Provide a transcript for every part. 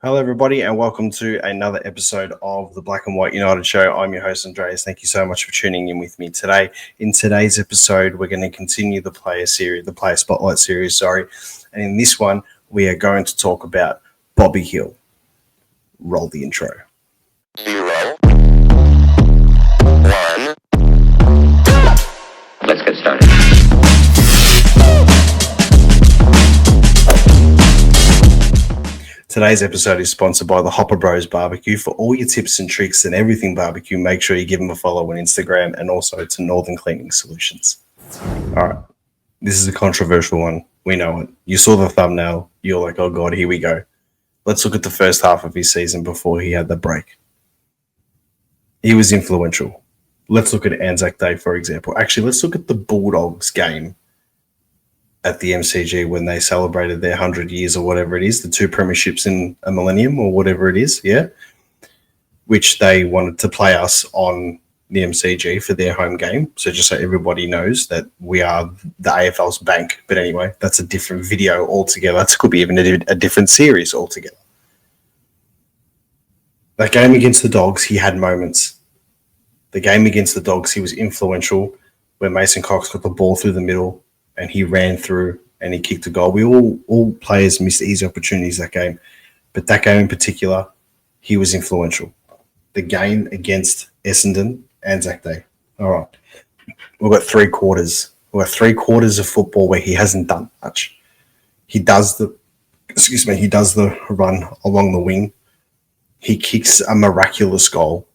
Hello, everybody, and welcome to another episode of the Black and White United Show. I'm your host, Andreas. Thank you so much for tuning in with me today. In today's episode, we're going to continue the player spotlight series. And in this one, we are going to talk about Bobby Hill. Roll the intro. 0, 1. Let's get started. Today's episode is sponsored by the Hopper Bros Barbecue. For all your tips and tricks and everything barbecue, make sure you give them a follow on Instagram and also to Northern Cleaning Solutions. All right, this is a controversial one. We know it. You saw the thumbnail. You're like, oh, God, here we go. Let's look at the first half of his season before he had the break. He was influential. Let's look at Anzac Day, for example. Actually, let's look at the Bulldogs game at the MCG when they celebrated their 100 years or whatever it is, the 2 premierships in a millennium or whatever it is, yeah, which they wanted to play us on the MCG for their home game. So just so everybody knows that we are the AFL's bank. But anyway, that's a different video altogether. That could be even a different series altogether. That game against the Dogs, he had moments. The game against the Dogs, he was influential where Mason Cox got the ball through the middle and he ran through and he kicked a goal. We all players missed easy opportunities that game. But that game in particular, he was influential. The game against Essendon, Anzac Day. All right. We've got 3 quarters. We've got 3 quarters of football where he hasn't done much. He does the run along the wing. He kicks a miraculous goal.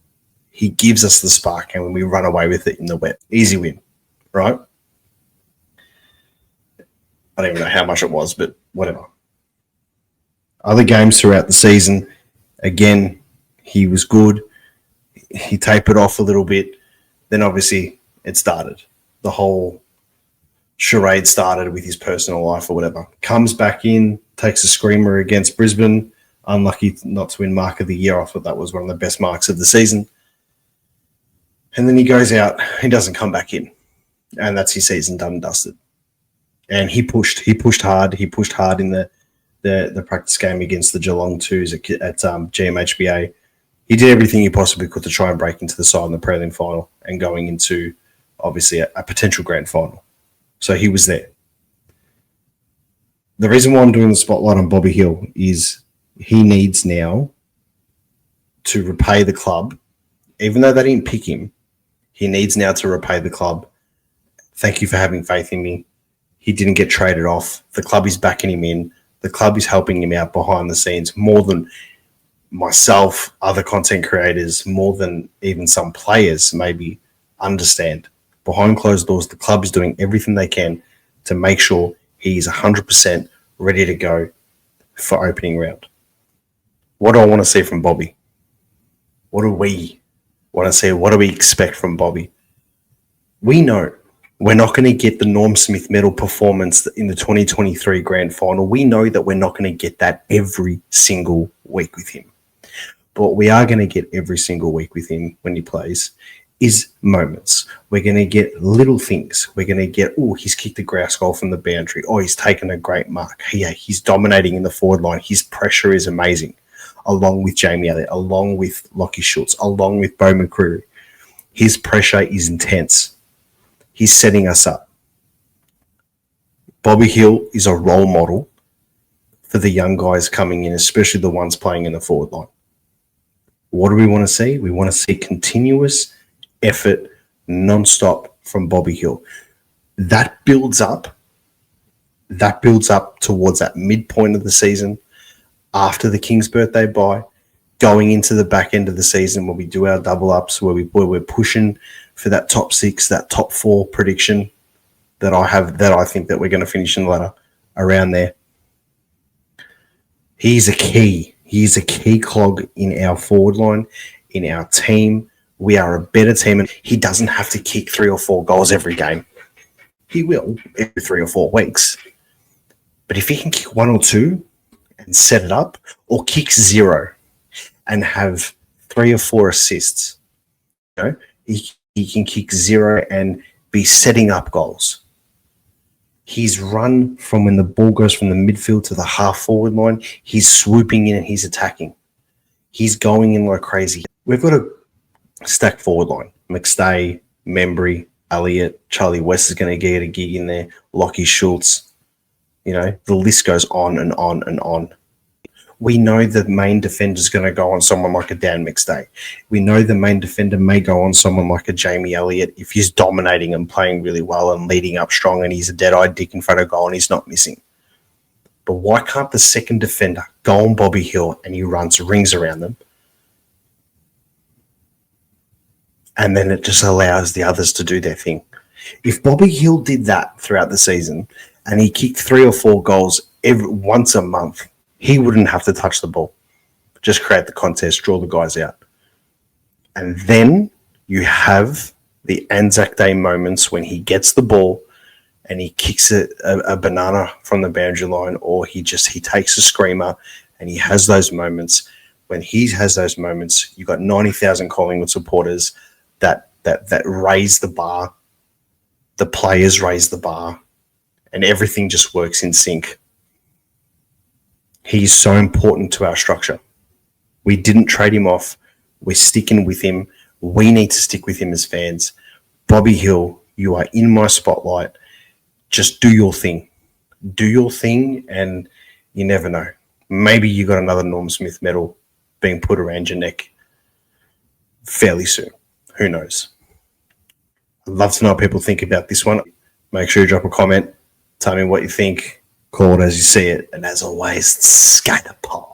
He gives us the spark and we run away with it in the wet. Easy win, right? I don't even know how much it was, but whatever. Other games throughout the season, again, he was good. He tapered off a little bit. Then obviously it started. The whole charade started with his personal life or whatever. Comes back in, takes a screamer against Brisbane. Unlucky not to win Mark of the Year. I thought that was one of the best marks of the season. And then he goes out. He doesn't come back in. And that's his season done and dusted. And he pushed hard. He pushed hard in the practice game against the Geelong Twos at GMHBA. He did everything he possibly could to try and break into the side in the prelim final and going into, obviously, a potential grand final. So he was there. The reason why I'm doing the spotlight on Bobby Hill is he needs now to repay the club. Even though they didn't pick him, he needs now to repay the club. Thank you for having faith in me. He didn't get traded off. The club is backing him in. The club is helping him out behind the scenes more than myself, other content creators, more than even some players maybe understand. Behind closed doors, the club is doing everything they can to make sure he is 100% ready to go for opening round. What do I want to see from Bobby? What do we want to see? What do we expect from Bobby? We know we're not going to get the Norm Smith medal performance in the 2023 grand final. We know that we're not going to get that every single week with him. But what we are going to get every single week with him when he plays is moments. We're going to get little things. We're going to get, he's kicked a grouse goal from the boundary. He's taken a great mark. Yeah, he's dominating in the forward line. His pressure is amazing, along with Jamie Elliott, along with Lockie Schultz, along with Bo McCreary. His pressure is intense. He's setting us up. Bobby Hill is a role model for the young guys coming in, especially the ones playing in the forward line. What do we want to see? We want to see continuous effort, non-stop from Bobby Hill. That builds up towards that midpoint of the season, after the King's birthday bye, going into the back end of the season when we do our double ups, where we're pushing for that top 6, that top 4 prediction that I think that we're going to finish in the ladder around there. He's a key cog in our forward line, in our team. We are a better team, and he doesn't have to kick 3 or 4 goals every game. He will every 3 or 4 weeks. But if he can kick 1 or 2 and set it up, or kick 0 and have 3 or 4 assists, know, he can kick zero and be setting up goals. He's run from when the ball goes from the midfield to the half forward line. He's swooping in and he's attacking. He's going in like crazy. We've got a stacked forward line. McStay, Membry, Elliott, Charlie West is going to get a gig in there. Lockie Schultz. You know, the list goes on and on and on. We know the main defender is going to go on someone like a Dan McStay. We know the main defender may go on someone like a Jamie Elliott if he's dominating and playing really well and leading up strong and he's a dead-eyed dick in front of goal and he's not missing. But why can't the second defender go on Bobby Hill and he runs rings around them? And then it just allows the others to do their thing. If Bobby Hill did that throughout the season and he kicked 3 or 4 goals once a month, he wouldn't have to touch the ball. Just create the contest, draw the guys out. And then you have the Anzac Day moments when he gets the ball and he kicks a banana from the boundary line, or he takes a screamer, and he has those moments. When he has those moments, you've got 90,000 Collingwood supporters that raise the bar. The players raise the bar, and everything just works in sync. He's so important to our structure. We didn't trade him off. We're sticking with him. We need to stick with him as fans. Bobby Hill, you are in my spotlight. Just do your thing. Do your thing, and you never know. Maybe you got another Norm Smith medal being put around your neck fairly soon. Who knows? I'd love to know what people think about this one. Make sure you drop a comment. Tell me what you think. Call it as you see it. And as always, skate a pop.